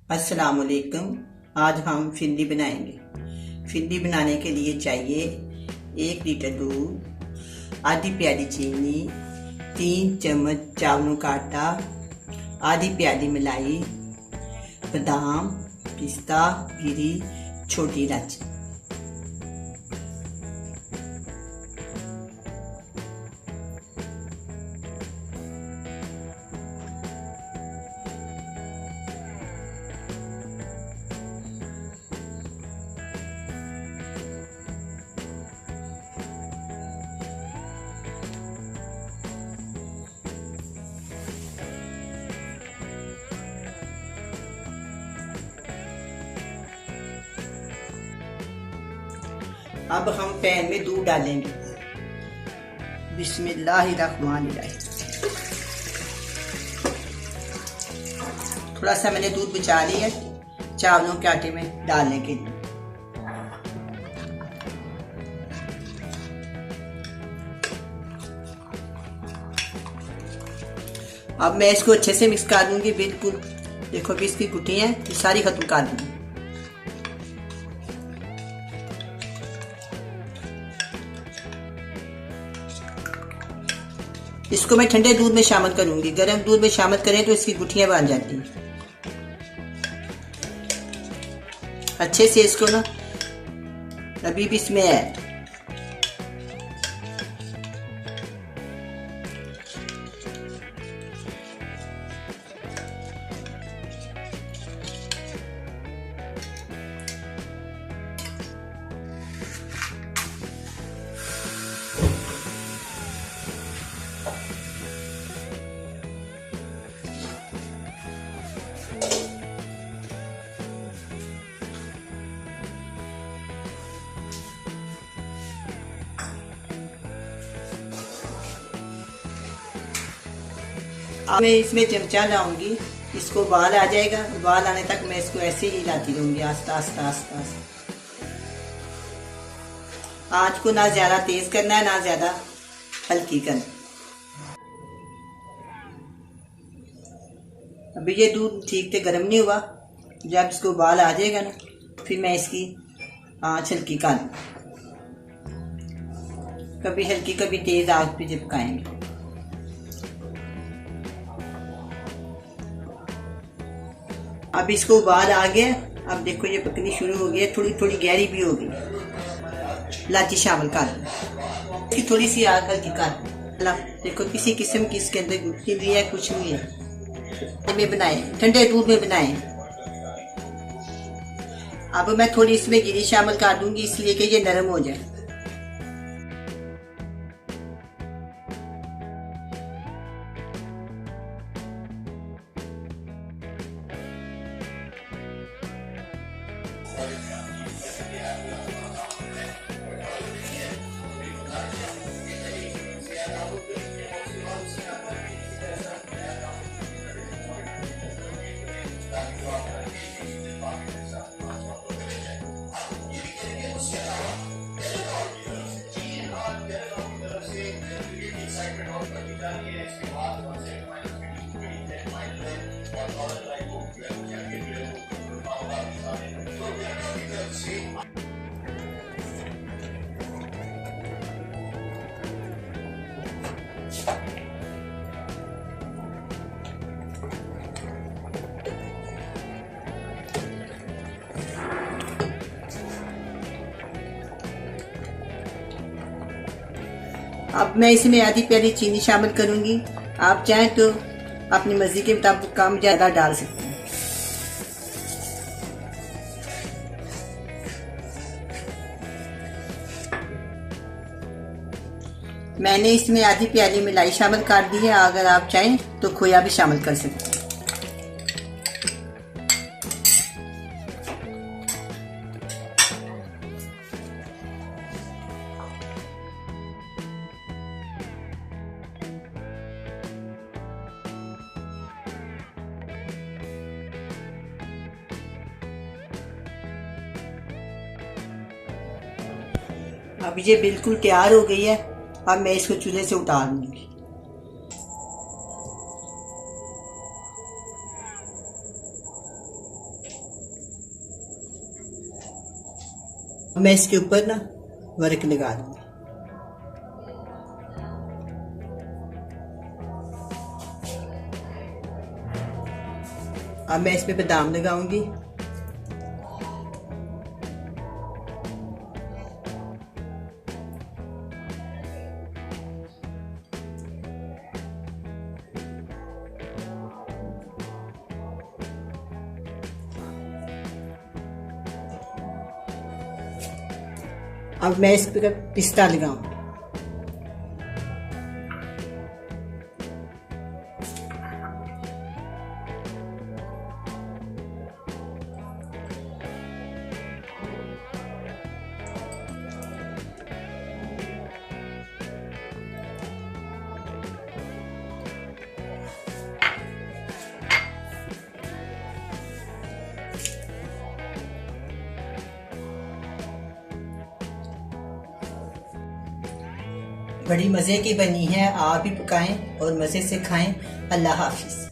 अस्सलाम वालेकुम। आज हम फिरनी बनाएंगे। फिरनी बनाने के लिए चाहिए 1 लीटर दूध, आधी प्याली चीनी, 3 चम्मच चावलों का आटा, आधी प्याली मलाई, बादाम, पिस्ता, गिरी, छोटी इलायची। अब हम पैन में दूध डालेंगे। बिस्मिल्लाहिर्रहमानिर्रहीम। थोड़ा सा मैंने दूध बचा लिया चावलों के आटे में डालने के लिए। अब मैं इसको अच्छे से मिक्स कर दूंगी। बिल्कुल देखो अभी इसकी गुठलियां ये सारी खत्म कर दूंगी। इसको मैं ठंडे दूध में शामिल करूंगी। गर्म दूध में शामिल करें तो इसकी गुठलियां बन जाती हैं। अच्छे से इसको ना अभी भी इसमें है। अब मैं इसमें चमचा लाऊंगी। इसको उबाल आ जाएगा। उबाल आने तक मैं इसको ऐसे ही हिलाती रहूंगी आस्ता आस्ता आस्ता आस्ता। आंच को ना ज्यादा तेज करना है ना ज्यादा हल्की करना। अभी ये दूध ठीक से गर्म नहीं हुआ। जब इसको उबाल आ जाएगा ना फिर मैं इसकी आंच हल्की कर दूँ। कभी हल्की कभी तेज आंच पे चिपकाएंगे। अब इसको उबाल आ गया। अब देखो ये पकनी शुरू हो गई है। थोड़ी थोड़ी गहरी भी हो गई। इलायची शामिल कर इसकी थोड़ी सी आग हल्की कर। देखो किसी किस्म की इसके अंदर गुठली भी है कुछ नहीं है। में बनाए ठंडे दूध में बनाए। अब मैं थोड़ी इसमें गिरी शामिल कर दूंगी इसलिए कि ये नरम हो जाए। अब मैं इसमें आधी प्याली चीनी शामिल करूंगी। आप चाहें तो अपनी मर्जी के मुताबिक कम ज्यादा डाल सकते हैं। मैंने इसमें आधी प्याली मलाई शामिल कर दी है। अगर आप चाहें तो खोया भी शामिल कर सकते हैं। अब ये बिल्कुल तैयार हो गई है। अब मैं इसको चूल्हे से उतार दूंगी। मैं इसके ऊपर ना वर्क लगा दूंगी। अब मैं इस पे बादाम लगाऊंगी। अब मैं इस पे पिस्ता लगाऊंगी। बड़ी मज़े की बनी है, आप भी पकाएं और मज़े से खाएं। अल्लाह हाफिज़।